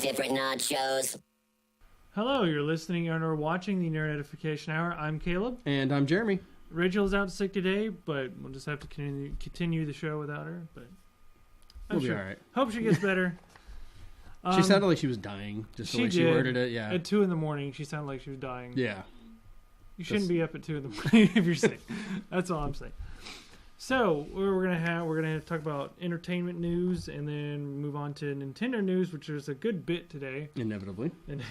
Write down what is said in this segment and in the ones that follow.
different nachos. Hello, you're listening and or watching the Nerd Edification Hour. I'm Caleb. And I'm Jeremy. Rachel's out sick today, but we'll just have to continue the show without her. But We'll be all right. Hope she gets better. She sounded like she was dying, just the way she worded it. Yeah. At 2 a.m, she sounded like she was dying. Yeah. You shouldn't be up at 2 a.m. if you're sick. That's all I'm saying. So we're gonna talk about entertainment news and then move on to Nintendo news, which is a good bit today. Inevitably. And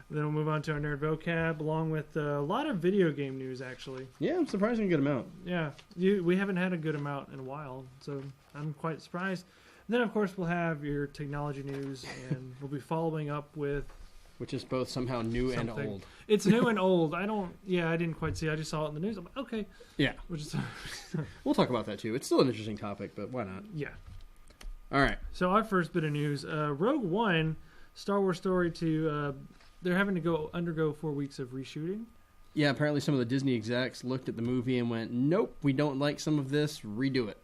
then we'll move on to our nerd vocab, along with a lot of video game news. Actually, yeah, surprisingly good amount. Yeah, we haven't had a good amount in a while, so I'm quite surprised. And then, of course, we'll have your technology news, and we'll be following up with. Which is both somehow new something. and old. It's new and old. I didn't quite see. I just saw it in the news. I'm like, okay. Yeah. Which is we'll talk about that too. It's still an interesting topic, but why not? Yeah. All right. So our first bit of news: Rogue One, Star Wars story they're having to undergo 4 weeks of reshooting. Yeah. Apparently, some of the Disney execs looked at the movie and went, "Nope, we don't like some of this. Redo it."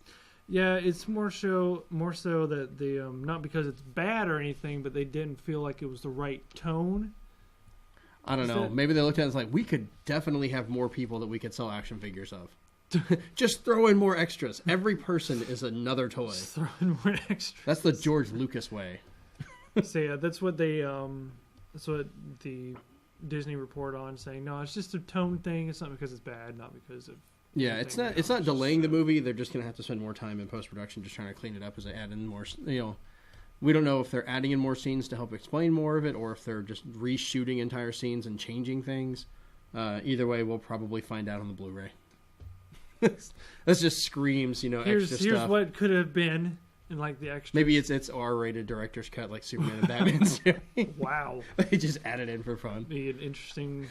Yeah, it's more so that they not because it's bad or anything, but they didn't feel like it was the right tone. I don't know. Maybe they looked at it as like, we could definitely have more people that we could sell action figures of. Just throw in more extras. Every person is another toy. Just throw in more extras. That's the George Lucas way. So yeah, that's what the Disney report on, saying no, it's just a tone thing. It's not because it's bad, not because of. Yeah, it's not delaying the movie. They're just going to have to spend more time in post-production just trying to clean it up as they add in more, we don't know if they're adding in more scenes to help explain more of it or if they're just reshooting entire scenes and changing things. Either way, we'll probably find out on the Blu-ray. That just screams, extra stuff. Here's what could have been in like the extras. Maybe it's R-rated director's cut like Superman and Batman's. Wow. They just added in for fun. Be an interesting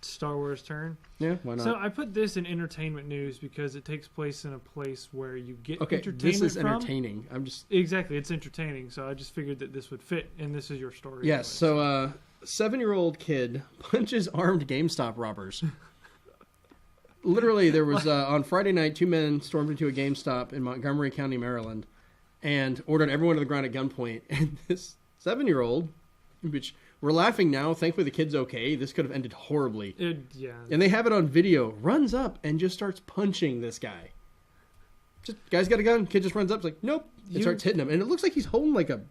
Star Wars turn. Yeah, why not? So I put this in entertainment news because it takes place in a place where you get entertainment this is from. entertaining. Exactly, it's entertaining. So I just figured that this would fit, and this is your story. Yes, anyway. so 7-year-old kid punches armed GameStop robbers. Literally, there was on Friday night, 2 men stormed into a GameStop in Montgomery County, Maryland, and ordered everyone to the ground at gunpoint. And this 7-year-old, which we're laughing now. Thankfully, the kid's okay. This could have ended horribly. Yeah. And they have it on video. Runs up and just starts punching this guy. Guy's got a gun. Kid just runs up. It's like, nope. And starts hitting him. And it looks like he's holding like a...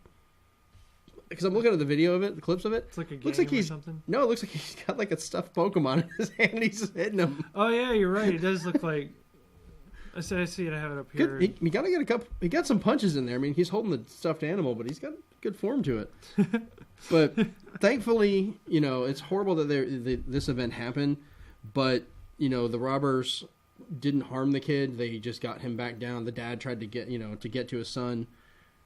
Because I'm looking at the video of it, the clips of it. It's like a game looks like or something? No, it looks like he's got like a stuffed Pokemon in his hand and he's just hitting him. Oh, yeah, you're right. It does look like... I see it. I have it up here. He got to get a couple... He got some punches in there. I mean, he's holding the stuffed animal, but he's got good form to it. But thankfully, it's horrible that this event happened. But, the robbers didn't harm the kid. They just got him back down. The dad tried to get to his son.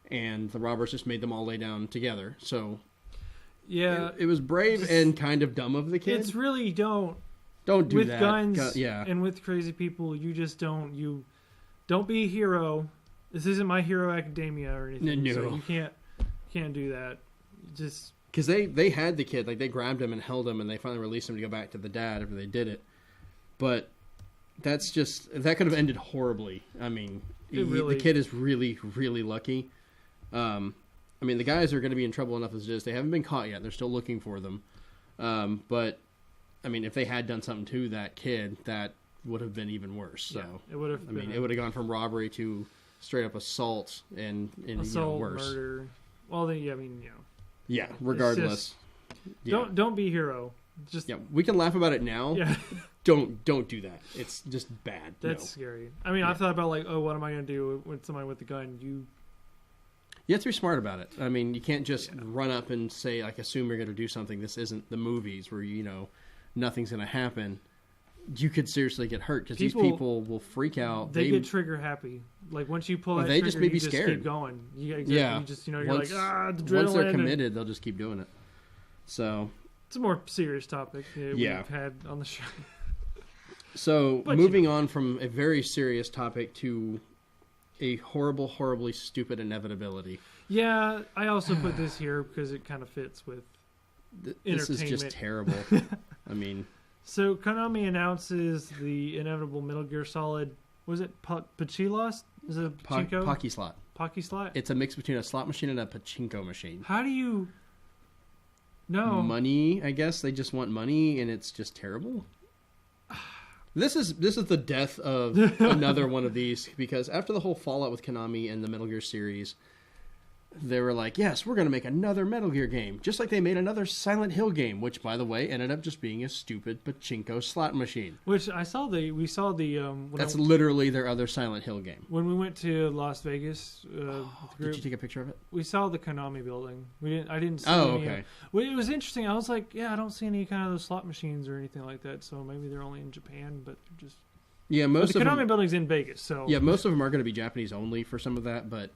And the robbers just made them all lay down together. So, yeah, it was brave and kind of dumb of the kid. It's really don't do with that. Guns yeah. And with crazy people. You just don't be a hero. This isn't My Hero Academia or anything. No. So you can't do that. Just because they had the kid, like they grabbed him and held him, and they finally released him to go back to the dad after they did it. But that could have ended horribly. I mean, the kid is really, really lucky. I mean, the guys are going to be in trouble enough as it is. They haven't been caught yet. They're still looking for them. But, I mean, if they had done something to that kid, that would have been even worse. So, it would have. It would have gone from robbery to straight up assault and assault, worse. Murder. Well, Yeah, regardless. Don't be a hero. Just we can laugh about it now. Yeah. Don't do that. It's just bad. That's scary. I mean, I thought about like, what am I going to do with somebody with a gun? You have to be smart about it. I mean, you can't just run up and say, like, assume you're going to do something. This isn't the movies where, nothing's going to happen. You could seriously get hurt because these people will freak out. They get trigger happy. Like, once you pull that they trigger, just may be scared. Just keep going. You just, you're once, like, adrenaline. Once they're committed, they'll just keep doing it. So... It's a more serious topic we've had on the show. So, moving on from a very serious topic to a horrible, horribly stupid inevitability. Yeah, I also put this here because it kind of fits with This is just terrible. I mean... So, Konami announces the inevitable Metal Gear Solid... Was it Pachilos? Is it Pachinko? Pocky Slot. Pocky slot? It's a mix between a slot machine and a pachinko machine. How do you... No. Money, I guess. They just want money, and it's just terrible. This is the death of another one of these, because after the whole fallout with Konami and the Metal Gear series, they were like, yes, we're going to make another Metal Gear game. Just like they made another Silent Hill game, which, by the way, ended up just being a stupid pachinko slot machine. Which we saw the... That's literally their other Silent Hill game. When we went to Las Vegas with the group, did you take a picture of it? we saw the Konami building. I didn't see Oh, any okay. Well, it was interesting. I was like, yeah, I don't see any kind of those slot machines or anything like that, so maybe they're only in Japan, but they're just... Yeah, the most of Konami them, building's in Vegas, so... Yeah, most of them are going to be Japanese only for some of that, but...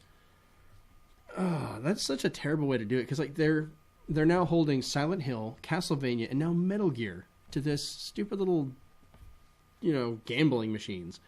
that's such a terrible way to do it, because like they're now holding Silent Hill, Castlevania, and now Metal Gear to this stupid little, gambling machines.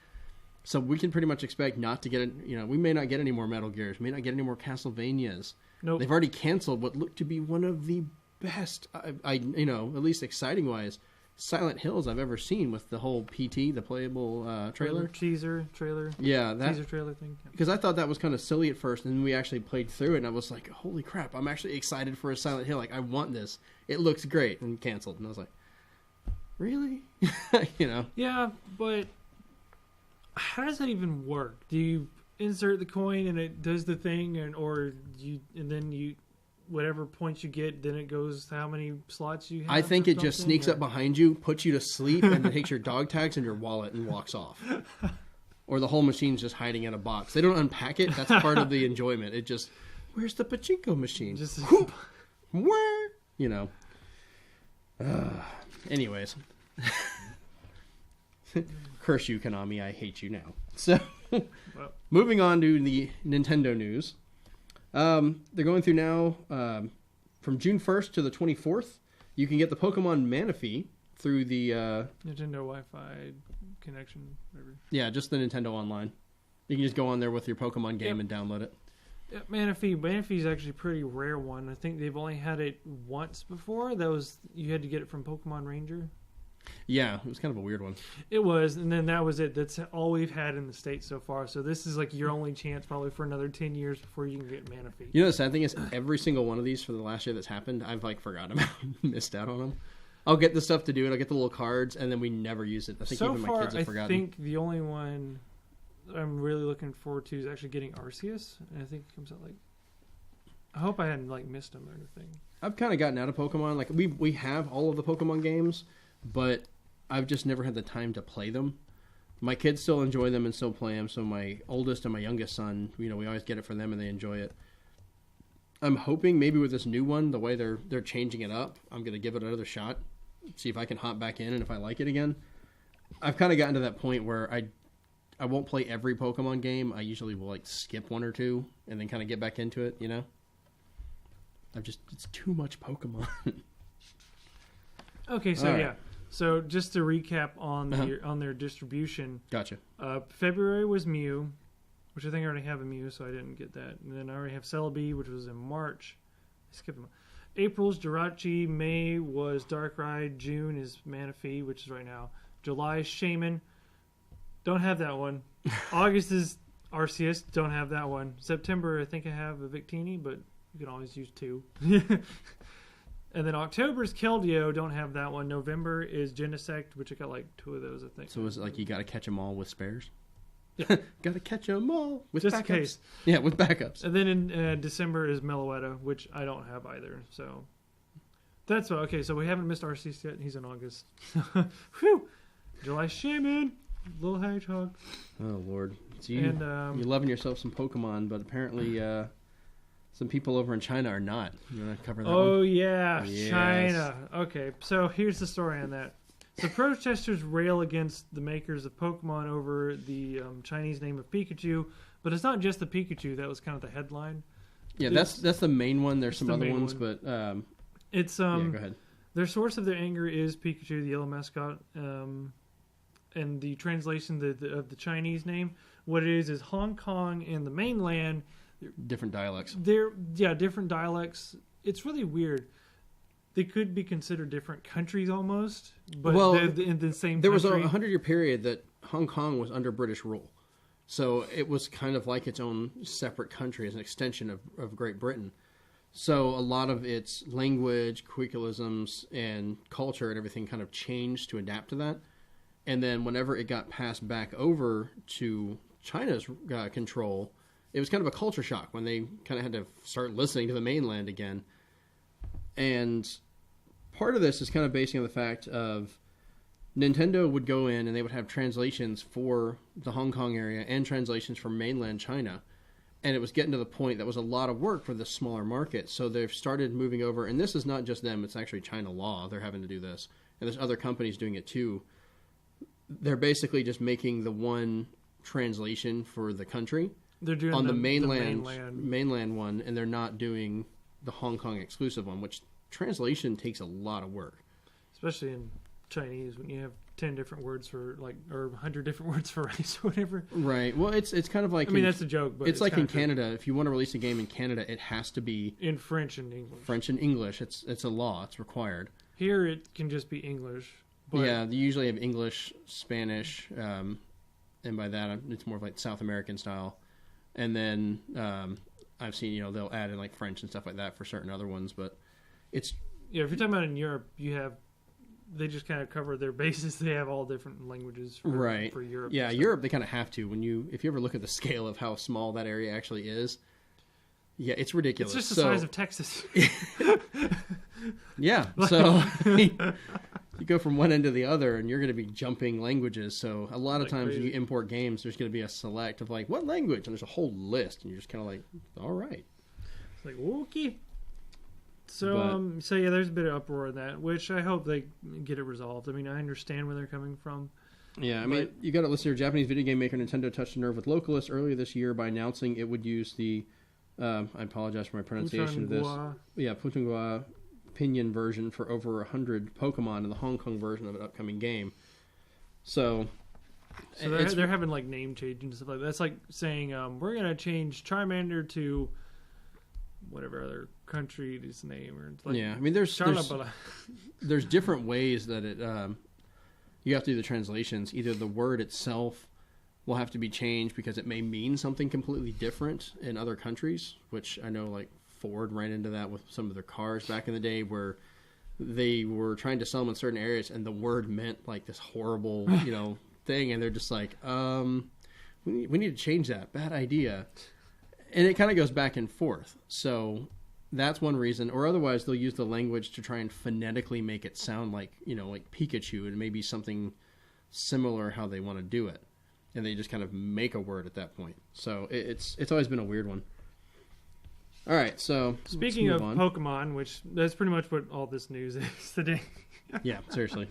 So we can pretty much expect not to get we may not get any more Metal Gears, may not get any more Castlevanias. Nope. They've already canceled what looked to be one of the best, at least exciting wise, Silent Hills I've ever seen, with the whole PT, the playable trailer. Teaser trailer. Yeah, teaser trailer thing. Because I thought that was kind of silly at first, and then we actually played through it, and I was like, holy crap, I'm actually excited for a Silent Hill. Like, I want this. It looks great. And canceled. And I was like, really? Yeah, but how does that even work? Do you insert the coin and it does the thing, and then whatever points you get, then it goes how many slots you have? I think it just sneaks up behind you, puts you to sleep, and then takes your dog tags and your wallet and walks off. Or the whole machine's just hiding in a box. They don't unpack it. That's part of the enjoyment. It just, where's the pachinko machine? Just where? Anyways. Curse you, Konami. I hate you now. So, moving on to the Nintendo news. They're going through now, from June 1st to the 24th, you can get the Pokemon Manaphy through the... Nintendo Wi-Fi connection, whatever. Yeah, just the Nintendo Online. You can just go on there with your Pokemon game and download it. Yeah, Manaphy is actually a pretty rare one. I think they've only had it once before. You had to get it from Pokemon Ranger. Yeah, it was kind of a weird one. It was, and then that was it. That's all we've had in the States so far. So this is like your only chance probably for another 10 years before you can get Manaphy. The sad thing is, every single one of these for the last year that's happened, I've forgotten about, missed out on them. I'll get the stuff to do it, I'll get the little cards, and then we never use it. I think even my kids have forgotten. I think the only one I'm really looking forward to is actually getting Arceus, and I think it comes out I hope I hadn't missed him or anything. I've kind of gotten out of Pokemon. We have all of the Pokemon games, but I've just never had the time to play them. My kids still enjoy them and still play them, so my oldest and my youngest son, we always get it for them and they enjoy it. I'm hoping maybe with this new one, the way they're changing it up, I'm going to give it another shot, see if I can hop back in and if I like it again. I've kind of gotten to that point where I won't play every Pokemon game. I usually will skip one or two and then kind of get back into it, it's too much Pokemon. Okay, so yeah. So just to recap on their distribution. Gotcha. February was Mew, which I think I already have a Mew, so I didn't get that. And then I already have Celebi, which was in March. I skipped them. April's Jirachi. May was Darkrai. June is Manaphy, which is right now. July is Shaman. Don't have that one. August is Arceus. Don't have that one. September, I think I have a Victini, but you can always use two. And then October is Keldeo. Don't have that one. November is Genesect, which I got two of those, I think. So is it you got to catch them all with spares? Yeah. Got to catch them all with just backups. In case. Yeah, with backups. And then in December is Meloetta, which I don't have either. So that's okay. So we haven't missed Arceus yet. He's in August. Whew. July Shaman, little hedgehog. Oh Lord, so you're loving yourself some Pokemon, but apparently. Some people over in China are not. You want to cover that one? Oh, yeah. Yes. China. Okay, so here's the story on that. So protesters rail against the makers of Pokemon over the Chinese name of Pikachu, but it's not just the Pikachu. That was kind of the headline. Yeah, that's the main one. There's some other ones, but... it's yeah, go ahead. Their source of their anger is Pikachu, the yellow mascot, and the translation of the Chinese name. What it is Hong Kong and the mainland... Different dialects. Different dialects. It's really weird. They could be considered different countries almost, but they're in the same country. There was a 100-year period that Hong Kong was under British rule. So it was kind of like its own separate country as an extension of Great Britain. So a lot of its language, colloquialisms, and culture and everything kind of changed to adapt to that. And then whenever it got passed back over to China's control, it was kind of a culture shock when they kind of had to start listening to the mainland again. And part of this is kind of basing on the fact of Nintendo would go in and they would have translations for the Hong Kong area and translations for mainland China. And it was getting to the point that was a lot of work for the smaller market. So they've started moving over, and this is not just them, it's actually China law. They're having to do this. And there's other companies doing it too. They're basically just making the one translation for the country. They're doing on the mainland one, and they're not doing the Hong Kong exclusive one, which translation takes a lot of work. Especially in Chinese, when you have 10 different words for, like, or 100 different words for rice or whatever. Right. Well, it's kind of like... I mean, that's a joke, but... It's like in Canada. If you want to release a game in Canada, it has to be... in French and English. French and English. It's a law. It's required. Here, it can just be English. But yeah, they usually have English, Spanish, and by that, it's more like South American style. And then I've seen, they'll add in, like, French and stuff like that for certain other ones, but it's... Yeah, if you're talking about in Europe, they just kind of cover their bases. They have all different languages for Europe. Yeah, Europe, they kind of have to. If you ever look at the scale of how small that area actually is, yeah, it's ridiculous. It's just the size of Texas. Yeah, so you go from one end to the other, and you're going to be jumping languages. So a lot of times when you import games, there's going to be a select of, like, what language? And there's a whole list, and you're just kind of like, all right. It's like, okay. So yeah, there's a bit of uproar in that, which I hope they get it resolved. I mean, I understand where they're coming from. Yeah, I mean, you got to listen here. Japanese video game maker Nintendo touched a nerve with localists earlier this year by announcing it would use the, I apologize for my pronunciation of this. Yeah, Putonghua Pinyin version for over 100 Pokemon in the Hong Kong version of an upcoming game. So they're having, like, name change and stuff like that. That's like saying, we're going to change Charmander to whatever other country's name. Or like, yeah, I mean, there's different ways that it you have to do the translations. Either the word itself will have to be changed because it may mean something completely different in other countries, which I know, like, Ford ran into that with some of their cars back in the day, where they were trying to sell them in certain areas and the word meant, like, this horrible thing, and they're just like, we need to change that. Bad idea. And it kind of goes back and forth. So that's one reason. Or otherwise, they'll use the language to try and phonetically make it sound like, like Pikachu, and maybe something similar how they want to do it. And they just kind of make a word at that point. So it's always been a weird one. All right, so speaking of Pokemon, which that's pretty much what all this news is today. Yeah, seriously.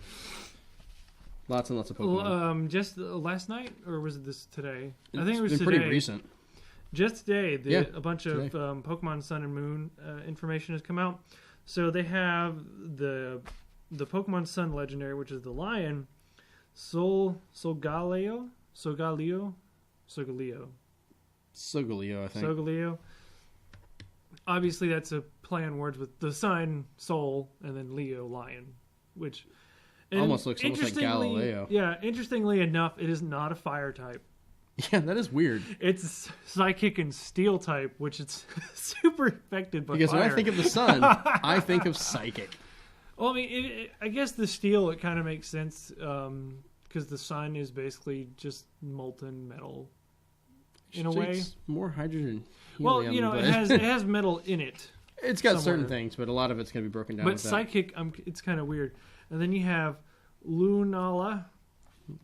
Lots and lots of Pokemon. Just last night, or was it this today? I think it was been today. Pretty recent. Just today, a bunch of Pokemon Sun and Moon information has come out. So they have the Pokemon Sun Legendary, which is the Lion, Solgaleo, I think. Solgaleo. Obviously, that's a play on words with the Sun, Sol, and then Leo, Lion, which almost looks like Galileo. Yeah, interestingly enough, it is not a fire type. Yeah, that is weird. It's Psychic and Steel type, which it's super affected by because fire. When I think of the Sun, I think of Psychic. Well, I mean, I guess the Steel, it kind of makes sense because the Sun is basically just molten metal in a way. It's more hydrogen. Well, helium, it has metal in it. It's got certain things, but a lot of it's going to be broken down. But Psychic, it's kind of weird. And then you have Lunala.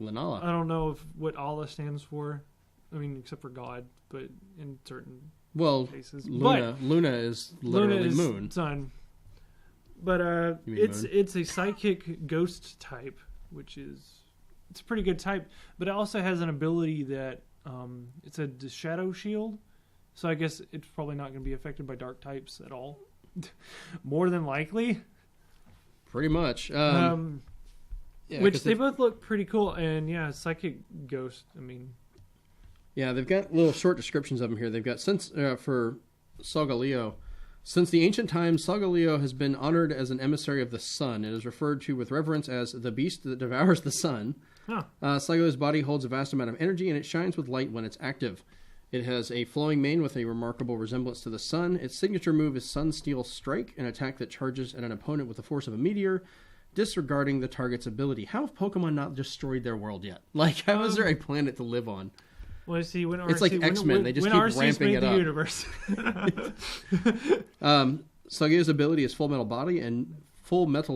Lunala. I don't know what Allah stands for. I mean, except for God, but in certain cases. Luna is literally moon. Sun. But it's a Psychic Ghost type, which it's a pretty good type. But it also has an ability that it's a Shadow Shield. So I guess it's probably not going to be affected by dark types at all. More than likely. Pretty much. Which they both look pretty cool. And yeah, Psychic Ghost, I mean. Yeah, they've got little short descriptions of them here. They've got, for Solgaleo, Since the ancient times, Solgaleo has been honored as an emissary of the sun. It is referred to with reverence as the beast that devours the sun. Huh. Solgaleo's body holds a vast amount of energy, and it shines with light when it's active. It has a flowing mane with a remarkable resemblance to the sun. Its signature move is Sunsteel Strike, an attack that charges at an opponent with the force of a meteor, disregarding the target's ability. How have Pokemon not destroyed their world yet? Like, how is there a planet to live on? Well, see, when it's like X-Men. They just keep ramping it up. Universe. Solgaleo's ability is Full Metal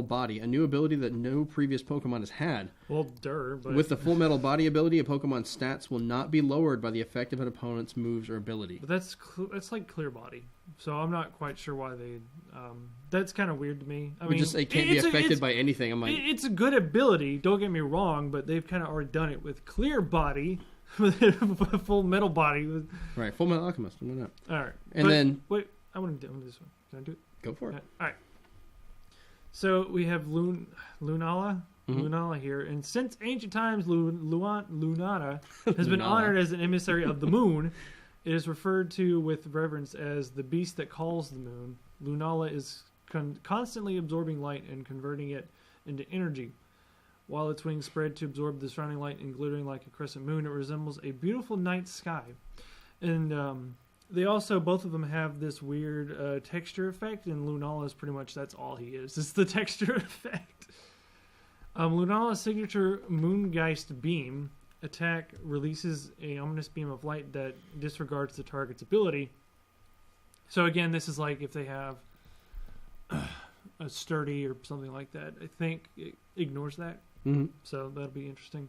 Body, a new ability that no previous Pokemon has had. Well, but... With the Full Metal Body ability, a Pokemon's stats will not be lowered by the effect of an opponent's moves or ability. But that's like Clear Body, so I'm not quite sure why they. That's kind of weird to me. I mean, just it can't be affected by anything. I'm like, it's a good ability. Don't get me wrong, but they've kind of already done it with Clear Body. Full Metal Body. Right, Full Metal Alchemist. Why not? All right. And then... Wait, I want to do this one. Can I do it? Go for it. All right. So we have Lunala. Mm-hmm. Lunala here. And since ancient times, Lunata has been honored as an emissary of the moon. It is referred to with reverence as the beast that calls the moon. Lunala is constantly absorbing light and converting it into energy. While its wings spread to absorb the surrounding light and glittering like a crescent moon, it resembles a beautiful night sky. And they also, both of them have this weird texture effect, and Lunala is pretty much, that's all he is. It's the texture effect. Lunala's signature Moongeist Beam attack releases a ominous beam of light that disregards the target's ability. So again, this is like if they have a sturdy or something like that. I think it ignores that. Mm-hmm. So that'll be interesting.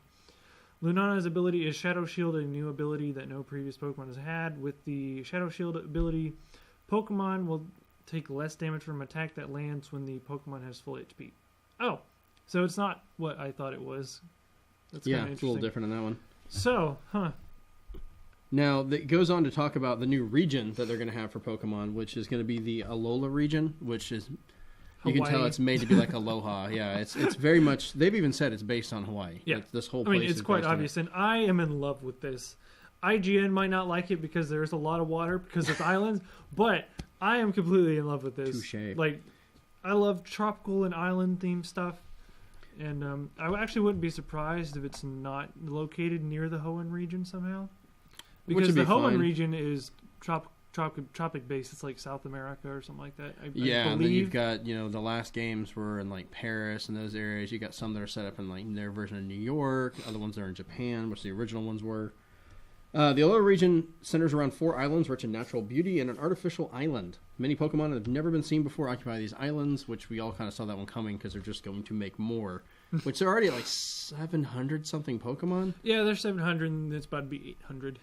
Lunana's ability is Shadow Shield, a new ability that no previous Pokemon has had. With the Shadow Shield ability, Pokemon will take less damage from an attack that lands when the Pokemon has full HP. Oh, so it's not what I thought it was. That's yeah, it's a little different on that one. So, Now, it goes on to talk about the new region that they're going to have for Pokemon, which is going to be the Alola region, which is... You can tell it's made to be like Aloha. Yeah, it's very much... They've even said it's based on Hawaii. Yeah. Like, this whole place it's quite obvious, and I am in love with this. IGN might not like it because there's a lot of water because it's islands, but I am completely in love with this. Touché. Like, I love tropical and island-themed stuff, and I actually wouldn't be surprised if it's not located near the Hoenn region somehow. Because the Hoenn region is tropic based. It's like South America or something like that. I and then you've got, the last games were in like Paris and those areas. You got some that are set up in like their version of New York, other ones that are in Japan, which the original ones were. The Alola region centers around 4 islands rich in natural beauty and an artificial island. Many Pokemon that have never been seen before occupy these islands, which we all kind of saw that one coming because they're just going to make more. Which they're already at like 700 something Pokemon. Yeah, they're 700 and it's about to be 800.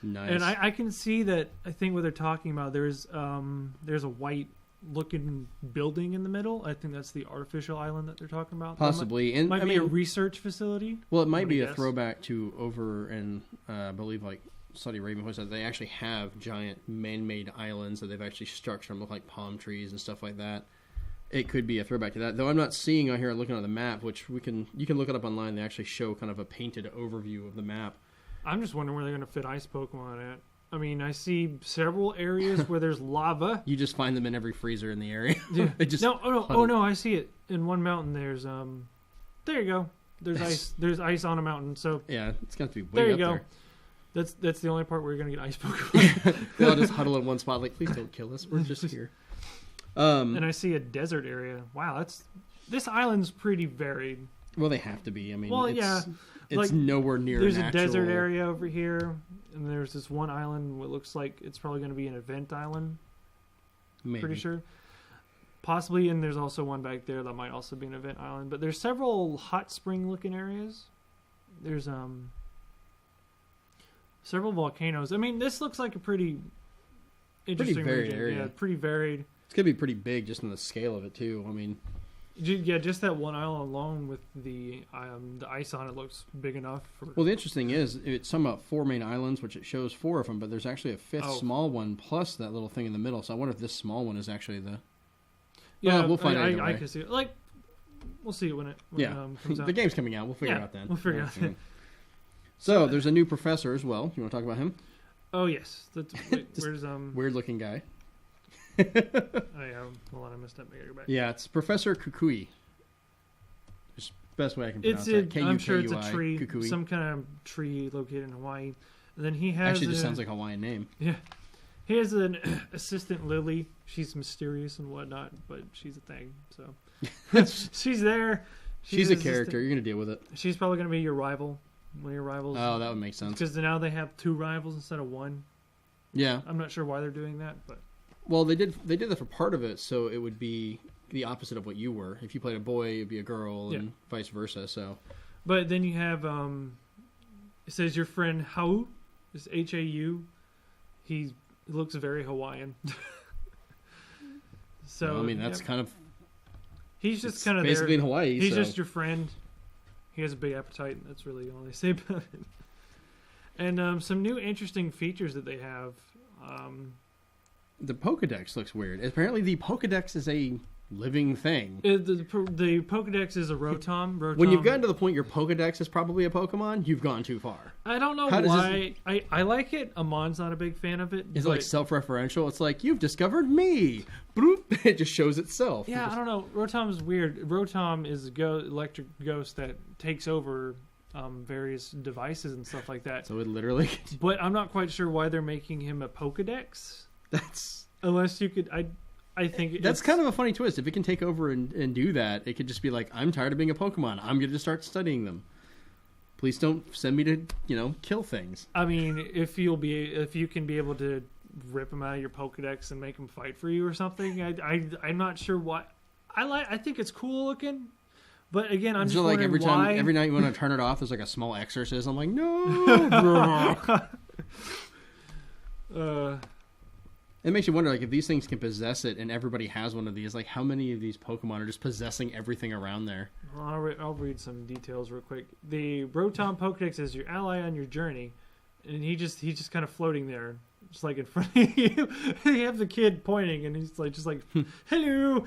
Nice. And I can see that. I think what they're talking about, there's a white looking building in the middle. I think that's the artificial island that they're talking about. Possibly. It might be a research facility. Well, it might be a throwback to over in, I believe, like Saudi Arabia. They actually have giant man-made islands that they've actually structured them, look like palm trees and stuff like that. It could be a throwback to that. Though I'm not seeing on here looking at the map, which you can look it up online. They actually show kind of a painted overview of the map. I'm just wondering where they're going to fit ice Pokemon at. I mean, I see several areas where there's lava. You just find them in every freezer in the area. Yeah. No, I see it. In one mountain, there's there you go. There's ice. There's ice on a mountain. So yeah, it's got to be way there you up go. There. That's the only part where you're going to get ice Pokemon. They all just huddle in one spot, like, please don't kill us. We're just here. And I see a desert area. Wow, this island's pretty varied. Well, they have to be. I mean, it's like, nowhere near. There's a desert area over here, and there's this one island. What looks like it's probably going to be an event island. Maybe. Pretty sure. Possibly, and there's also one back there that might also be an event island. But there's several hot spring looking areas. There's several volcanoes. I mean, this looks like a pretty interesting varied region. area. Yeah, pretty varied. It's gonna be pretty big just in the scale of it too. I mean, yeah, just that one island alone with the ice on it looks big enough. Well, the interesting is it's some about 4 main islands, which it shows 4 of them, but there's actually a 5th small one plus that little thing in the middle. So I wonder if this small one is actually the. Yeah, we'll find out. I can see it. Like, we'll see it when it comes out. The game's coming out. We'll figure it out then. We'll figure it out then. So there's a new professor as well. You want to talk about him? Oh yes, where's weird looking guy. Hold on, I messed up. I gotta go back. Yeah, it's Professor Kukui. Just best way I can pronounce it. I'm sure it's a tree, Kukui. some kind of tree located in Hawaii. And then he has actually just sounds like a Hawaiian name. Yeah, he has an assistant, Lily. She's mysterious and whatnot, but she's a thing. So she's there. She's a character. You're gonna deal with it. She's probably gonna be your rival. One of your rivals. Oh, that would make sense. Because now they have 2 rivals instead of 1. Yeah. I'm not sure why they're doing that, but well, they did that for part of it, so it would be the opposite of what you were. If you played a boy, it'd be a girl, and vice versa. So, but then you have it says your friend Hau, is Hau. He looks very Hawaiian. So well, I mean that's kind of he's just kind of basically there. in Hawaii. He's just your friend. He has a big appetite. That's really all they say about it. And some new interesting features that they have. The Pokedex looks weird. Apparently, the Pokedex is a living thing. The Pokedex is a Rotom. When you've gotten to the point your Pokedex is probably a Pokemon, you've gone too far. I don't know why. I like it. Amon's not a big fan of it. Is it like self-referential? It's like, you've discovered me. Bloop. It just shows itself. Yeah, I don't know. Rotom's weird. Rotom is a electric ghost that takes over various devices and stuff like that. So it literally... But I'm not quite sure why they're making him a Pokedex. That's... Unless you could... I think that's kind of a funny twist. If it can take over and do that, it could just be like, I'm tired of being a Pokemon. I'm going to start studying them. Please don't send me to, kill things. I mean, if you can be able to rip them out of your Pokedex and make them fight for you or something, I'm not sure why. I think it's cool looking, but again, I'm just like wondering every night you want to turn it off, there's like a small exorcism. I'm like, no. It makes you wonder, like, if these things can possess it and everybody has one of these, like, how many of these Pokemon are just possessing everything around there? I'll read some details real quick. The Rotom Pokedex is your ally on your journey, and he's just kind of floating there, just like in front of you. You have the kid pointing, and he's like, just like, hello!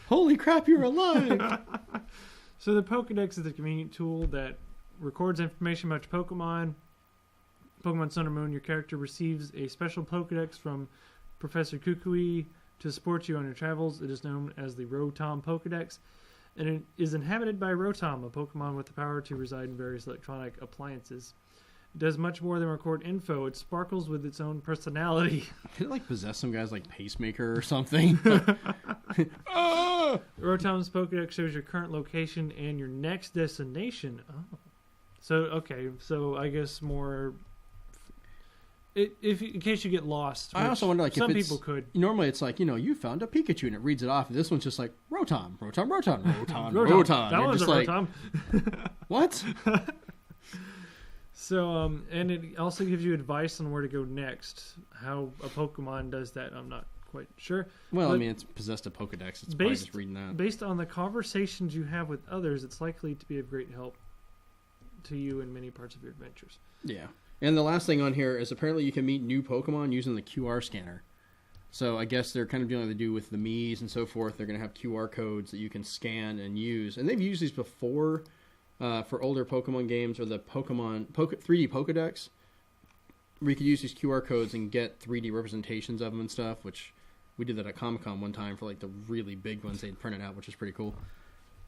Holy crap, you're alive! So the Pokedex is a convenient tool that records information about your Pokemon. Pokemon Sun or Moon, your character receives a special Pokedex from Professor Kukui to support you on your travels. It is known as the Rotom Pokedex, and it is inhabited by Rotom, a Pokemon with the power to reside in various electronic appliances. It does much more than record info. It sparkles with its own personality. Could it, like, possess some guy's, like, pacemaker or something? Rotom's Pokedex shows your current location and your next destination. Oh. So I guess more... in case you get lost. I also wonder, like, some if people could. Normally, it's like, you found a Pikachu and it reads it off. This one's just like Rotom, Rotom, Rotom, Rotom, Rotom. That one's just a like, Rotom. What? So, and it also gives you advice on where to go next. How a Pokemon does that, I'm not quite sure. Well, I mean, it's possessed a Pokedex. It's probably just reading that. Based on the conversations you have with others, it's likely to be of great help to you in many parts of your adventures. Yeah. And the last thing on here is apparently you can meet new Pokemon using the QR scanner. So I guess they're kind of doing what they do with the Miis and so forth. They're going to have QR codes that you can scan and use. And they've used these before for older Pokemon games or the 3D Pokedex, where you could use these QR codes and get 3D representations of them and stuff, which we did that at Comic-Con one time for like the really big ones they'd printed out, which is pretty cool.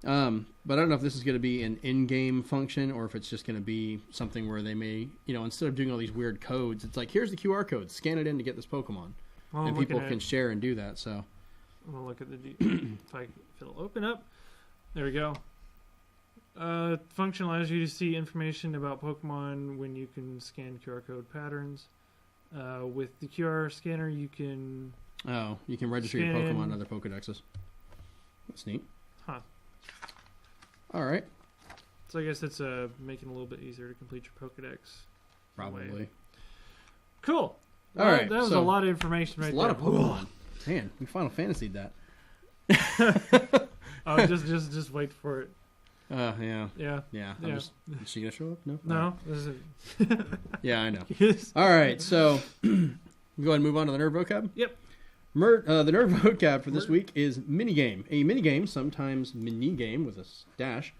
But I don't know if this is going to be an in-game function or if it's just going to be something where they may, instead of doing all these weird codes, it's like, here's the QR code, scan it in to get this Pokemon. Well, and people can share and do that, so. We'll look at if it'll open up. There we go. Function allows you to see information about Pokemon when you can scan QR code patterns. With the QR scanner, you can... Oh, you can register your Pokemon in other Pokedexes. That's neat. Huh. All right. So I guess it's making it a little bit easier to complete your Pokedex. Probably. Cool. All right. That was a lot of information right there. A lot of Pokemon. Man, we Final Fantasied that. Oh, just wait for it. Yeah. Yeah. Yeah. Is she going to show up? No? No. Yeah, I know. Yes. All right. So, go ahead and move on to the Nerd Vocab? Yep. The Nerd Vocab for this week is minigame. A minigame, sometimes minigame with a dash,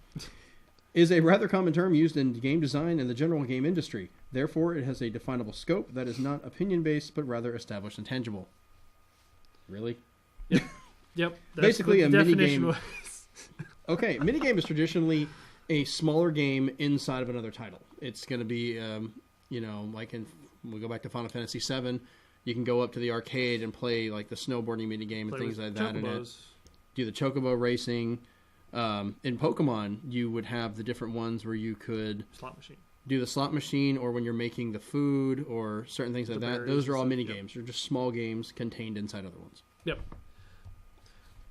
is a rather common term used in game design and the general game industry. Therefore, it has a definable scope that is not opinion-based, but rather established and tangible. Really? Yep. Basically, a minigame. Was. Okay, minigame is traditionally a smaller game inside of another title. It's going to be, like we go back to Final Fantasy VII, you can go up to the arcade and play like the snowboarding minigame and things like that. And do the chocobo racing. In Pokemon, you would have the different ones where you could slot machine. Do the slot machine, or when you're making the food, or certain things like that. Those are all mini games. They're just small games contained inside other ones. Yep.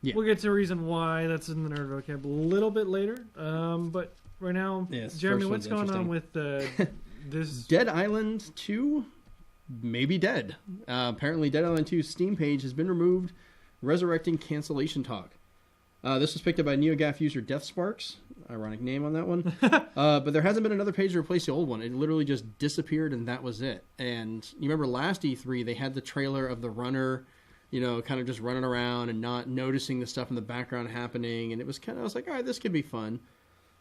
Yeah. We'll get to the reason why that's in the nerd vocab a little bit later. But right now, Jeremy, what's going on with this? Dead Island 2 may be dead. Apparently, Dead Island 2's Steam page has been removed, resurrecting cancellation talk. This was picked up by NeoGAF user DeathSparks. Ironic name on that one. But there hasn't been another page to replace the old one. It literally just disappeared, and that was it. And you remember last E3, they had the trailer of the runner, kind of just running around and not noticing the stuff in the background happening. And it was I was like, all right, this could be fun.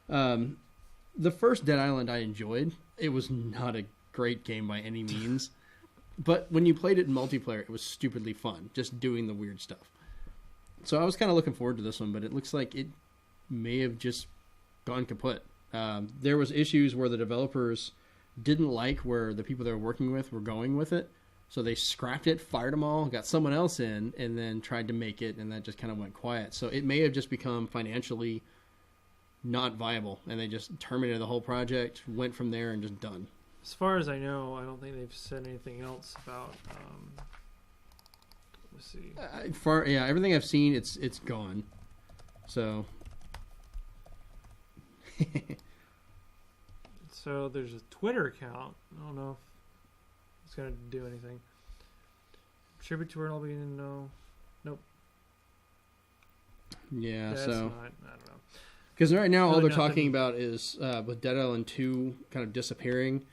The first Dead Island I enjoyed. It was not a great game by any means. But when you played it in multiplayer, it was stupidly fun, just doing the weird stuff. So I was kind of looking forward to this one, but it looks like it may have just gone kaput. There was issues where the developers didn't like where the people they were working with were going with it. So they scrapped it, fired them all, got someone else in, and then tried to make it, and that just kind of went quiet. So it may have just become financially not viable, and they just terminated the whole project, went from there, and just done. As far as I know, I don't think they've said anything else about... Let's see. Everything I've seen, it's gone. So... So there's a Twitter account. I don't know if it's going to do anything. Tribute to I'll be in no. Nope. Yeah, that's so... not, I don't know. Because right now all they're talking about is with Dead Island 2 kind of disappearing.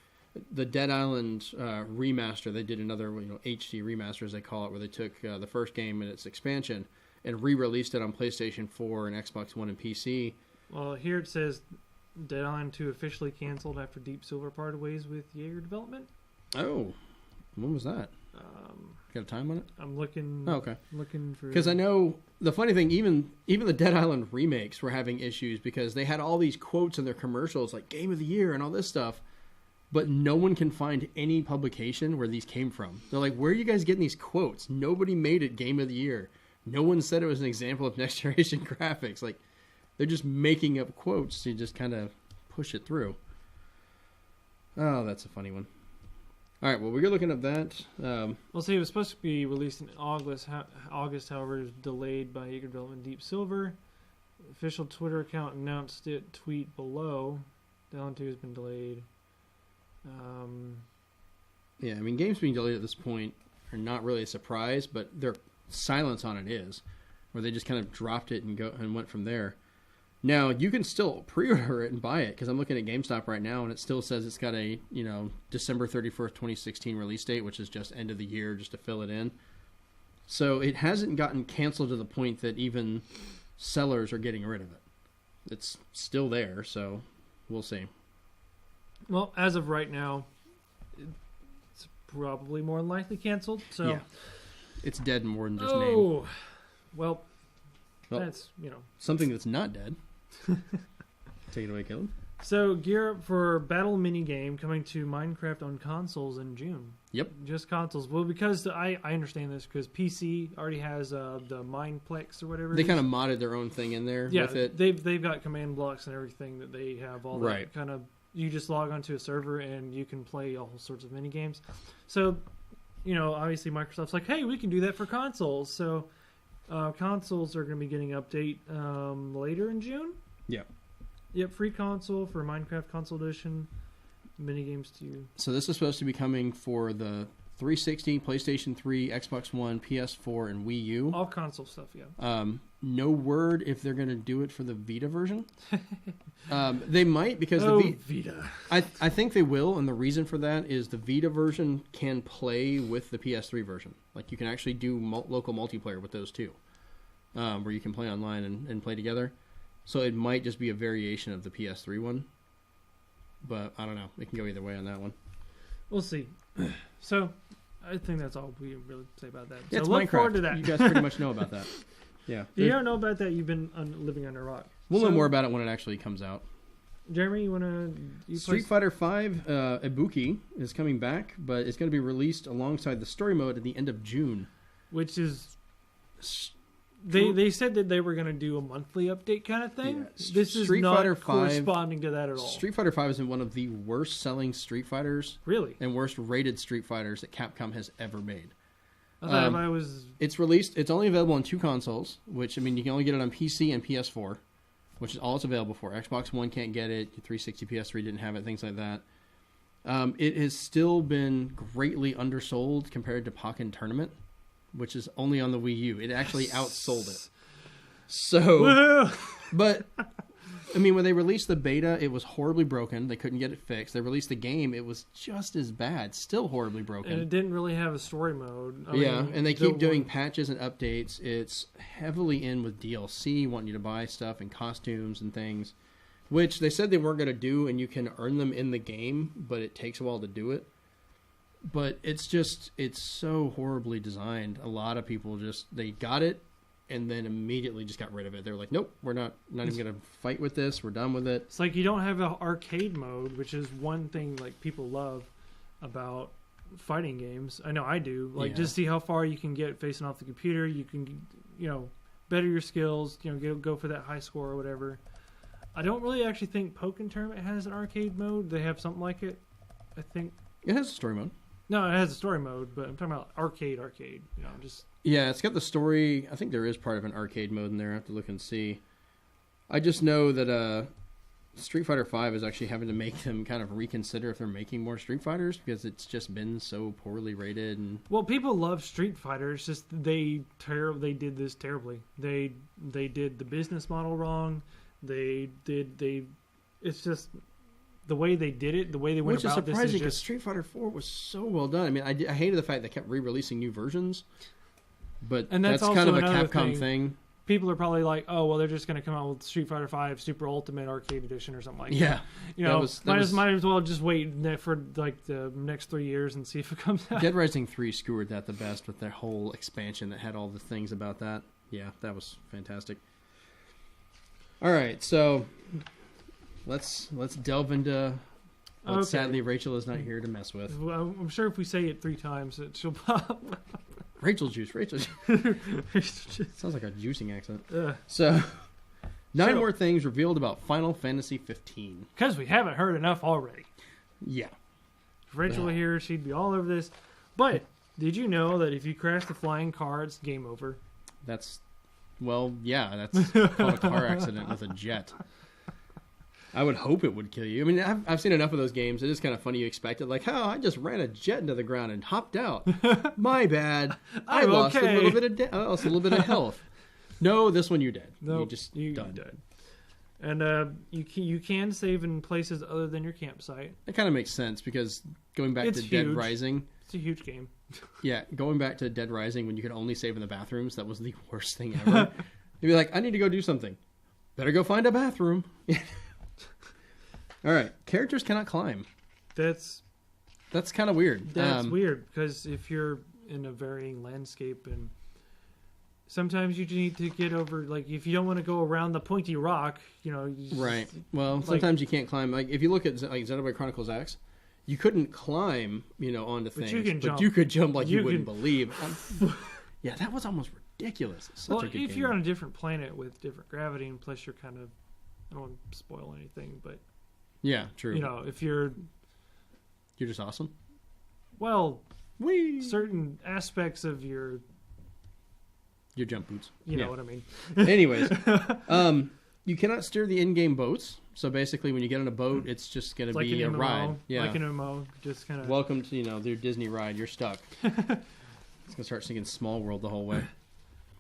The Dead Island remaster, they did another HD remaster, as they call it, where they took the first game and its expansion and re-released it on PlayStation 4 and Xbox One and PC. Well, here it says Dead Island 2 officially canceled after Deep Silver parted ways with Jaeger Development. Oh, when was that? Got a time on it? I'm looking. Oh, okay. Looking for. Because I know the funny thing, even the Dead Island remakes were having issues because they had all these quotes in their commercials, like Game of the Year and all this stuff, but no one can find any publication where these came from. They're like, where are you guys getting these quotes? Nobody made it Game of the Year. No one said it was an example of next generation graphics. Like, they're just making up quotes to just kind of push it through. Oh, that's a funny one. All right, well, we're looking at that. Well, see, it was supposed to be released in August. However, it was delayed by Jaeger Development Deep Silver. Official Twitter account announced it. Tweet below. Down 2 has been delayed. Yeah, I mean, games being delayed at this point are not really a surprise, but their silence on it is, where they just kind of dropped it and went from there. Now, you can still pre-order it and buy it, because I'm looking at GameStop right now, and it still says it's got a, December 31st, 2016 release date, which is just end of the year, just to fill it in. So it hasn't gotten canceled to the point that even sellers are getting rid of it. It's still there, so we'll see. Well, as of right now, it's probably more than likely canceled. So yeah. It's dead more than just name. Oh, well, that's, something that's not dead. Take it away, Caleb. So, gear up for Battle Minigame coming to Minecraft on consoles in June. Yep. Just consoles. Well, because I understand this, because PC already has the Mineplex or whatever. They kind of modded their own thing in there with it. They've got command blocks and everything that they have all right. that kind of... You just log onto a server and you can play all sorts of mini games. So, obviously Microsoft's like, hey, we can do that for consoles. So, consoles are going to be getting an update later in June. Yeah. Yep, free console for Minecraft Console Edition. Mini games too. So this is supposed to be coming for the 360, PlayStation 3, Xbox One, PS4, and Wii U. All console stuff, yeah. No word if they're going to do it for the Vita version. They might, because the Vita. I think they will, and the reason for that is the Vita version can play with the PS3 version. Like, you can actually do local multiplayer with those two, where you can play online and play together. So it might just be a variation of the PS3 one. But I don't know. It can go either way on that one. We'll see. So, I think that's all we really say about that. Yeah, so it's look Minecraft. forward to that. You guys pretty much know about that. Yeah. If you don't know about that, you've been living under a rock. We'll know more about it when it actually comes out. Jeremy, you want to... Street Fighter V Ibuki is coming back, but it's going to be released alongside the story mode at the end of June. Which is... They said that they were going to do a monthly update kind of thing. Yeah. This is Street not Fighter corresponding to that at all. Street Fighter V is one of the worst selling Street Fighters. Really? And worst rated Street Fighters that Capcom has ever made. I thought I was... It's released. It's only available on 2 consoles, which, I mean, you can only get it on PC and PS4, which is all it's available for. Xbox One can't get it. 360, PS3 didn't have it, things like that. It has still been greatly undersold compared to Pokken Tournament, which is only on the Wii U. It actually outsold it. So, but, I mean, when they released the beta, it was horribly broken. They couldn't get it fixed. They released the game. It was just as bad. Still horribly broken. And it didn't really have a story mode. I mean, and they keep doing patches and updates. It's heavily in with DLC, wanting you to buy stuff and costumes and things, which they said they weren't going to do, and you can earn them in the game, but it takes a while to do it. But it's so horribly designed. A lot of people they got it and then immediately just got rid of it. They were like, nope, we're not even going to fight with this. We're done with it. It's like you don't have an arcade mode, which is one thing like people love about fighting games. I know I do. Like, just see how far you can get facing off the computer. You can, better your skills, go for that high score or whatever. I don't really actually think Pokken Tournament has an arcade mode. They have something like it, I think. It has a story mode. No, it has a story mode, but I'm talking about arcade. Yeah, it's got the story. I think there is part of an arcade mode in there. I have to look and see. I just know that Street Fighter V is actually having to make them kind of reconsider if they're making more Street Fighters because it's just been so poorly rated. And well, people love Street Fighter. It's just they did this terribly. They did the business model wrong. It's just the way they did it, the way they went about this. Which is surprising because Street Fighter 4 was so well done. I mean, I hated the fact they kept re-releasing new versions, but that's kind of a Capcom thing. People are probably like, oh, well, they're just going to come out with Street Fighter V Super Ultimate Arcade Edition or something like that. Yeah. Might as well just wait for like the next 3 years and see if it comes out. Dead Rising 3 skewered that the best with their whole expansion that had all the things about that. Yeah, that was fantastic. All right, so let's delve into what sadly Rachel is not here to mess with. Well, I'm sure if we say it 3 times, she'll pop. Rachel juice. Sounds like a juicing accent. So, 9 more things revealed about Final Fantasy 15. Because we haven't heard enough already. Yeah. If Rachel were here, she'd be all over this. But did you know that if you crash the flying car, it's game over? That's called a car accident with a jet. I would hope it would kill you. I mean, I've seen enough of those games. It is kind of funny. You expect it. Like, I just ran a jet into the ground and hopped out. My bad. I lost a little bit of health. No, this one you're dead. Nope, you're dead. And you can save in places other than your campsite. That kind of makes sense because going back to Dead Rising. It's a huge game. Yeah, going back to Dead Rising when you could only save in the bathrooms, that was the worst thing ever. You'd be like, I need to go do something. Better go find a bathroom. All right, characters cannot climb. That's kind of weird. That's weird because if you're in a varying landscape and sometimes you need to get over, like if you don't want to go around the pointy rock, right. Well, sometimes you can't climb. Like if you look at like Xenoblade Chronicles X, you couldn't climb, onto things, but you could jump like you wouldn't believe. Yeah, that was almost ridiculous. Such a good game. You're on a different planet with different gravity, and plus you're kind of, I don't want to spoil anything, but yeah, true. If you're just awesome. Well, certain aspects of your jump boots. You know what I mean. Anyways, you cannot steer the in-game boats. So basically, when you get on a boat, it's just going to be a ride. Yeah, like an MMO, just kind of. Welcome to their Disney ride. You're stuck. It's going to start singing Small World the whole way.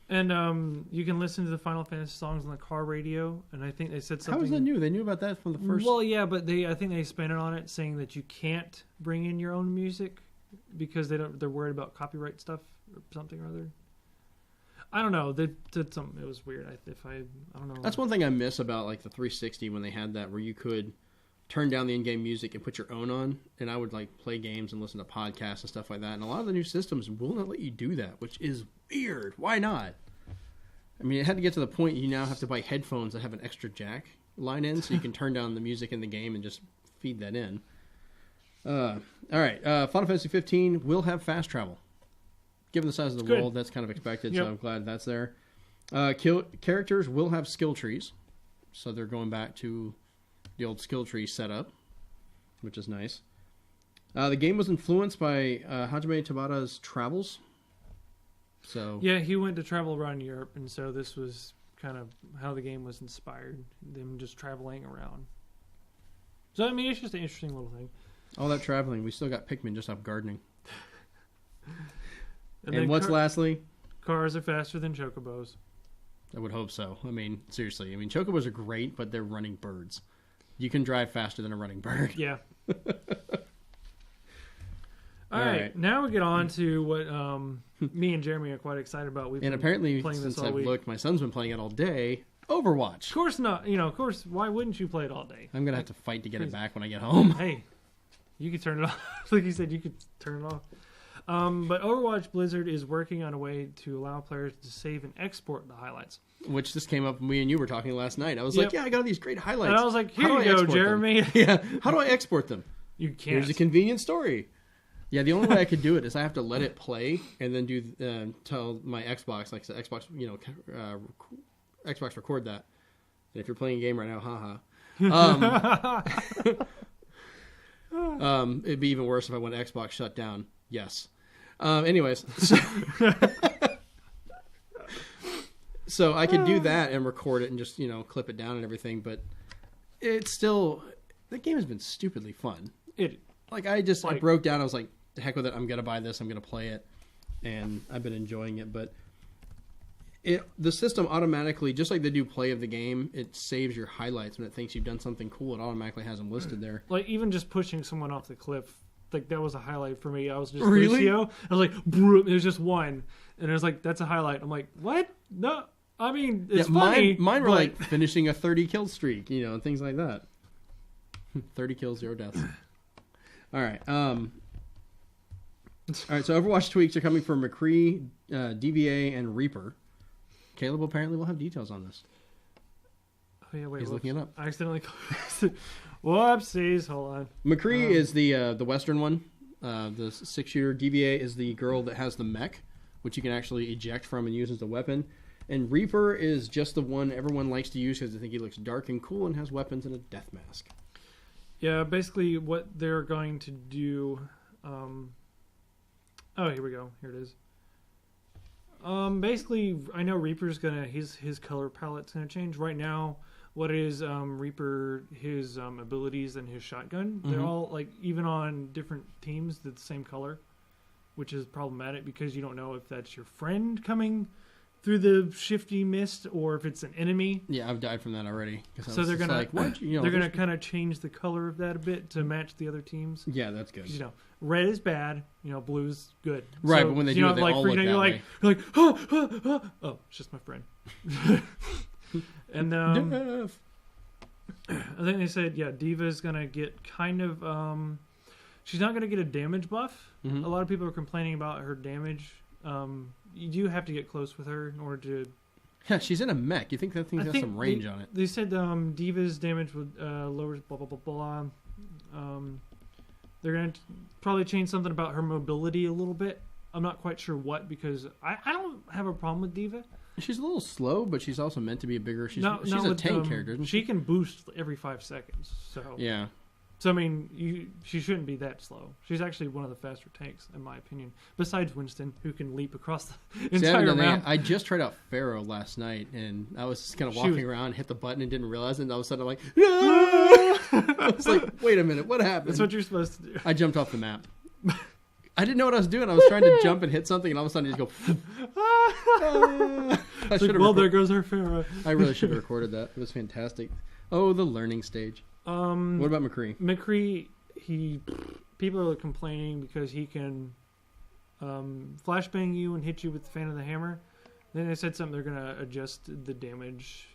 And you can listen to the Final Fantasy songs on the car radio. And I think they said something. How is that new? They knew about that from the first. Well, yeah, but I think they expanded on it, saying that you can't bring in your own music because they're worried about copyright stuff or something or other. I don't know. They did something. It was weird. I don't know. That's one thing I miss about like the 360 when they had that, where you could turn down the in-game music and put your own on, and I would like play games and listen to podcasts and stuff like that. And a lot of the new systems will not let you do that, which is weird. Why not? I mean, it had to get to the point you now have to buy headphones that have an extra jack line in, so you can turn down the music in the game and just feed that in. All right, Final Fantasy 15 will have fast travel. Given the size of the world, that's kind of expected, so I'm glad that's there. Characters will have skill trees, so they're going back to the old skill tree setup, which is nice. The game was influenced by Hajime Tabata's travels. So yeah, he went to travel around Europe, and so this was kind of how the game was inspired, them just traveling around. So, I mean, it's just an interesting little thing. All that traveling, we still got Pikmin just off gardening. and what's lastly? Cars are faster than chocobos. I would hope so. I mean, seriously. I mean, chocobos are great, but they're running birds. You can drive faster than a running bird. Yeah. All right. Now we get on to what me and Jeremy are quite excited about. And apparently, since I've looked, my son's been playing it all day. Overwatch. Of course not. Of course, why wouldn't you play it all day? I'm going to have to fight to get it back when I get home. Hey, you could turn it off. Like you said, you could turn it off. But Overwatch Blizzard is working on a way to allow players to save and export the highlights. Which this came up when me and you were talking last night. I was like, yeah, I got these great highlights. And I was like, here you go, Jeremy. Yeah, how do I export them? You can't. Here's a convenient story. Yeah, the only way I could do it is I have to let it play and then do tell my Xbox, like Xbox, Xbox record that. And if you're playing a game right now, haha. It'd be even worse if I went Xbox shut down. Yes. Anyways, so I could do that and record it and just clip it down and everything, but it's still the game has been stupidly fun. I broke down. I was like, the heck with it. I'm gonna buy this. I'm gonna play it, and I've been enjoying it. But the system automatically, just like they do play of the game, it saves your highlights when it thinks you've done something cool. It automatically has them listed there. Like even just pushing someone off the cliff. Like that was a highlight for me. I was just really? Lucio. I was like, there's just one, and it was like, that's a highlight. I'm like, what? No, I mean, it's funny. Mine were like finishing a 30 kill streak, and things like that. 30 kills, 0 deaths. All right. All right. So Overwatch tweaks are coming from McCree, DVA, and Reaper. Caleb apparently will have details on this. Oh yeah, wait. He's looking it up. I accidentally. Whoopsies, hold on. McCree is the Western one, the 6-shooter. DVA is the girl that has the mech, which you can actually eject from and use as a weapon. And Reaper is just the one everyone likes to use because they think he looks dark and cool and has weapons and a death mask. Yeah, basically what they're going to do... here we go. Here it is. Basically, I know Reaper's gonna... His color palette's gonna change. Right now... What is Reaper, his abilities and his shotgun? Mm-hmm. They're all, like, even on different teams, they're the same color, which is problematic because you don't know if that's your friend coming through the shifty mist or if it's an enemy. Yeah, I've died from that already. So they're gonna they're gonna kind of change the color of that a bit to match the other teams. Yeah, that's good. Red is bad. Blue's good. Right, so, but when they do it, they all look that way. You're like, oh, it's just my friend. And I think they said, Diva's gonna get kind of she's not gonna get a damage buff. Mm-hmm. A lot of people are complaining about her damage. You do have to get close with her in order to. Yeah, she's in a mech. You think that thing's got some range on it? They said Diva's damage would lowers blah blah blah blah. They're gonna probably change something about her mobility a little bit. I'm not quite sure what because I don't have a problem with Diva. She's a little slow, but she's also meant to be a bigger. She's a tank character, isn't she? She can boost every 5 seconds. So yeah. So I mean, she shouldn't be that slow. She's actually one of the faster tanks, in my opinion. Besides Winston, who can leap across the entire map. I just tried out Pharaoh last night, and I was just kind of walking around, hit the button, and didn't realize it. And all of a sudden, I'm like, no! I was like, wait a minute, what happened? That's what you're supposed to do. I jumped off the map. I didn't know what I was doing. I was trying to jump and hit something, and all of a sudden, I just go. There goes our Pharaoh. I really should have recorded that. It was fantastic. Oh, the learning stage. What about McCree? McCree, people are complaining because he can flashbang you and hit you with the fan of the hammer. Then they said something they're going to adjust the damage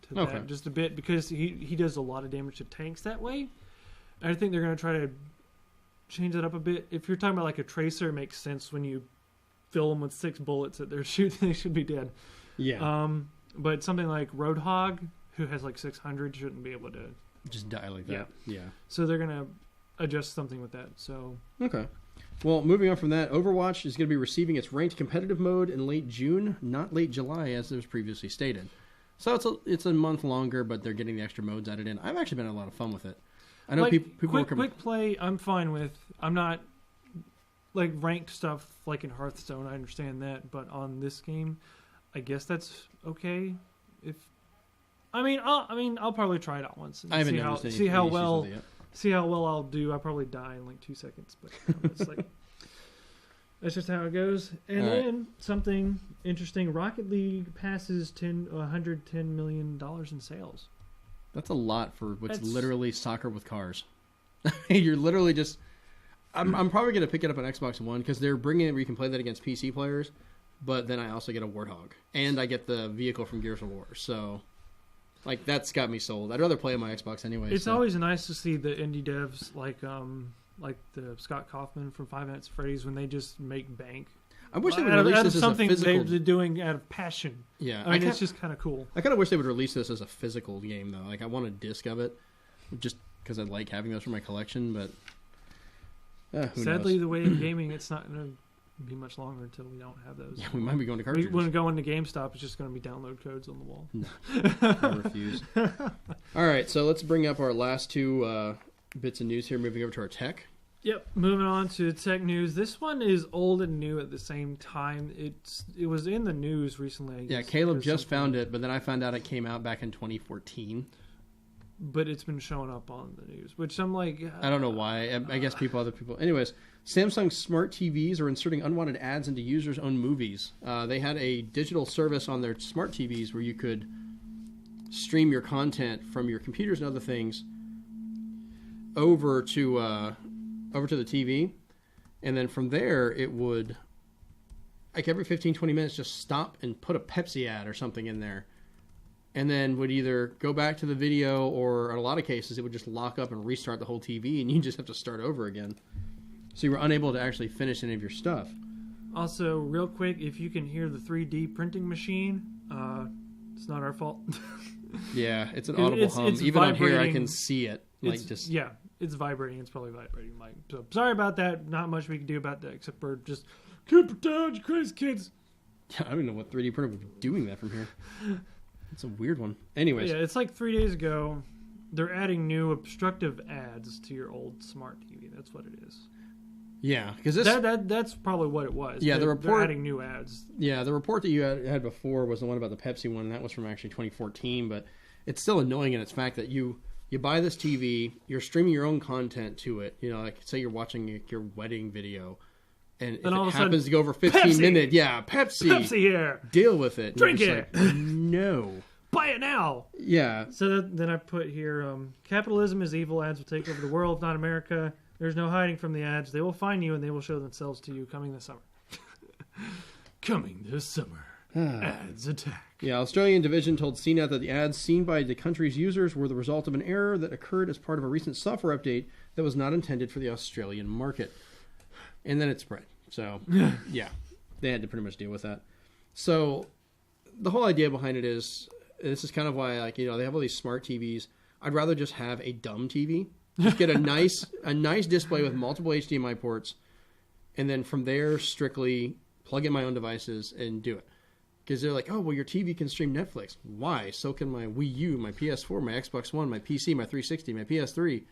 to that just a bit because he does a lot of damage to tanks that way. I think they're going to try to change it up a bit. If you're talking about like a tracer, it makes sense when you fill them with 6 bullets that they're shooting, they should be dead. Yeah. But something like Roadhog, who has like 600, shouldn't be able to just die like that. Yeah. So they're going to adjust something with that. So okay. Well, moving on from that, Overwatch is going to be receiving its ranked competitive mode in late June, not late July, as was previously stated. So it's a month longer, but they're getting the extra modes added in. I've actually been having a lot of fun with it. I know like, people quick play. I'm fine with. I'm not like ranked stuff like in Hearthstone. I understand that, but on this game, I guess that's okay. I'll probably try it out once and see how well I'll do. I'll probably die in like 2 seconds, but it's like that's just how it goes. And then something interesting: Rocket League passes $110 million in sales. That's a lot for what's literally soccer with cars. You're literally just. I'm probably going to pick it up on Xbox One because they're bringing it where you can play that against PC players, but then I also get a Warthog and I get the vehicle from Gears of War. So, like, that's got me sold. I'd rather play on my Xbox anyway. It's always nice to see the indie devs like the Scott Kaufman from Five Nights at Freddy's when they just make bank. I wish they would release this as something a physical... they're doing out of passion. Yeah, I mean, it's just kind of cool. I kind of wish they would release this as a physical game though. Like, I want a disc of it, just because I like having those for my collection. But sadly, the way of gaming, it's not going to be much longer until we don't have those. Yeah, we might be going to cartridges. When we go into GameStop, it's just going to be download codes on the wall. No, I refuse. All right, so let's bring up our last 2 bits of news here. Moving over to our tech. Yep, moving on to tech news. This one is old and new at the same time. It was in the news recently. I guess, yeah, Caleb just found it, but then I found out it came out back in 2014. But it's been showing up on the news, which I'm like... I don't know why. I guess other people... Anyways, Samsung smart TVs are inserting unwanted ads into users' own movies. They had a digital service on their smart TVs where you could stream your content from your computers and other things over to the TV, and then from there it would, like every 15-20 minutes, just stop and put a Pepsi ad or something in there, and then would either go back to the video, or in a lot of cases it would just lock up and restart the whole TV, and you just have to start over again. So you were unable to actually finish any of your stuff. Also, real quick, if you can hear the 3D printing machine, it's not our fault. Yeah, it's an audible hum. Even on here I can see it. Yeah, it's vibrating. It's probably vibrating. So sorry about that. Not much we can do about that except for just keep it down, you crazy kids. Yeah, I don't know what 3D printer would be doing that from here. It's a weird one. Anyways. Yeah, it's like 3 days ago. They're adding new obstructive ads to your old smart TV. That's what it is. Yeah, because that's probably what it was. Yeah, they're adding new ads. Yeah, the report that you had before was the one about the Pepsi one. And that was from actually 2014, but it's still annoying in its fact that you buy this TV, you're streaming your own content to it. You know, like say you're watching your wedding video, and if it happens to go over 15 minutes, yeah, Pepsi here, deal with it. Drink it. Like, no, buy it now. Yeah. So then I put here, capitalism is evil. Ads will take over the world, not America. There's no hiding from the ads. They will find you and they will show themselves to you coming this summer. Coming this summer. Ads attack. Yeah, Australian division told CNET that the ads seen by the country's users were the result of an error that occurred as part of a recent software update that was not intended for the Australian market. And then it spread. So, yeah, they had to pretty much deal with that. So, the whole idea behind it is, this is kind of why, like, you know, they have all these smart TVs. I'd rather just have a dumb TV. Just get a nice display with multiple HDMI ports, and then from there, strictly plug in my own devices and do it. Because they're like, oh, well, your TV can stream Netflix. Why? So can my Wii U, my PS4, my Xbox One, my PC, my 360, my PS3.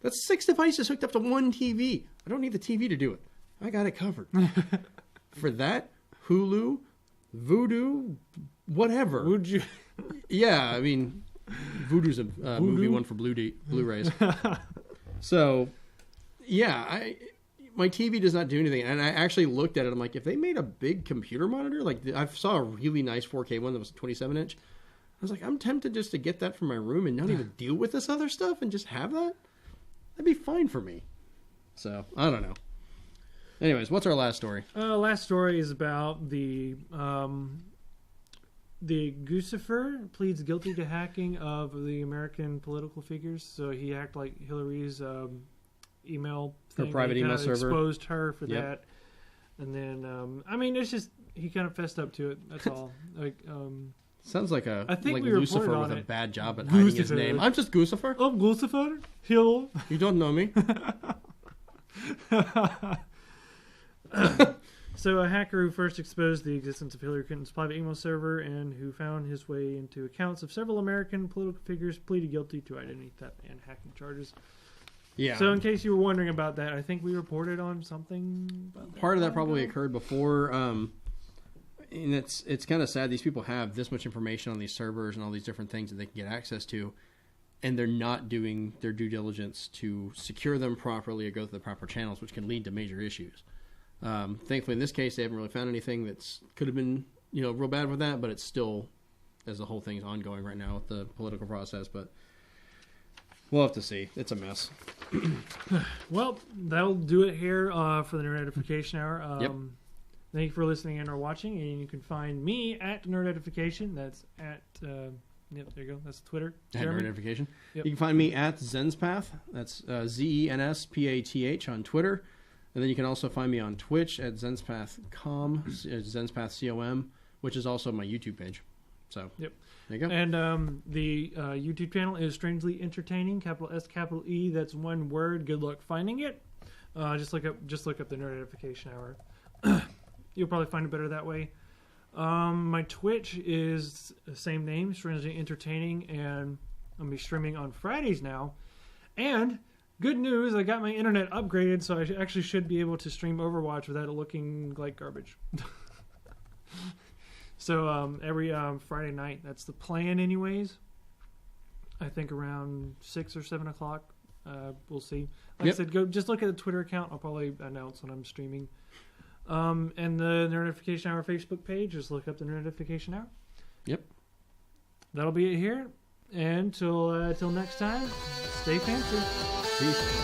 That's 6 devices hooked up to one TV. I don't need the TV to do it. I got it covered. For that, Hulu, Vudu, whatever. Would you? Yeah, I mean, Vudu's a movie one for Blu-rays. So, yeah, my TV does not do anything. And I actually looked at it. I'm like, if they made a big computer monitor, like I saw a really nice 4K one that was 27-inch. I was like, I'm tempted just to get that from my room and not even deal with this other stuff and just have that. That'd be fine for me. So, I don't know. Anyways, what's our last story? Last story is about the the Guccifer pleads guilty to hacking of the American political figures. So he hacked like Hillary's email thing. Her private email server. Exposed her for that. And then, I mean, it's just he kind of fessed up to it. That's all. Sounds like I think like we Lucifer with a bad job at hiding his name. I'm just Guccifer. I'm Guccifer. Hello. You don't know me. So a hacker who first exposed the existence of Hillary Clinton's private email server and who found his way into accounts of several American political figures pleaded guilty to identity theft and hacking charges. Yeah. So in case you were wondering about that, I think we reported on something about that. Part of that probably occurred before, and it's kind of sad. These people have this much information on these servers and all these different things that they can get access to, and they're not doing their due diligence to secure them properly or go through the proper channels, which can lead to major issues. Thankfully, in this case, they haven't really found anything that's could have been, real bad with that, but it's still, as the whole thing is ongoing right now with the political process, but we'll have to see. It's a mess. Well, that'll do it here for the Nerd Edification Hour. Yep. Thank you for listening and or watching, and you can find me at Nerd Edification. That's at, there you go. That's Twitter. At Nerd Edification. Yep. You can find me at Zenspath. That's ZENSPATH on Twitter. And then you can also find me on Twitch at ZenspathCom, ZenspathCom, which is also my YouTube page. So, yep. There you go. And the YouTube channel is Strangely Entertaining, capital S, capital E. That's one word. Good luck finding it. Just look up the Nerd Edification Hour. You'll probably find it better that way. My Twitch is the same name, Strangely Entertaining, and I'll be streaming on Fridays now. And good news, I got my internet upgraded, so I actually should be able to stream Overwatch without it looking like garbage. So every Friday night, that's the plan anyways. I think around 6 or 7 o'clock. We'll see. Like I said, just look at the Twitter account. I'll probably announce when I'm streaming. And the Nerdification Hour Facebook page, just look up the Nerdification Hour. Yep. That'll be it here. And till next time, stay fancy. Peace.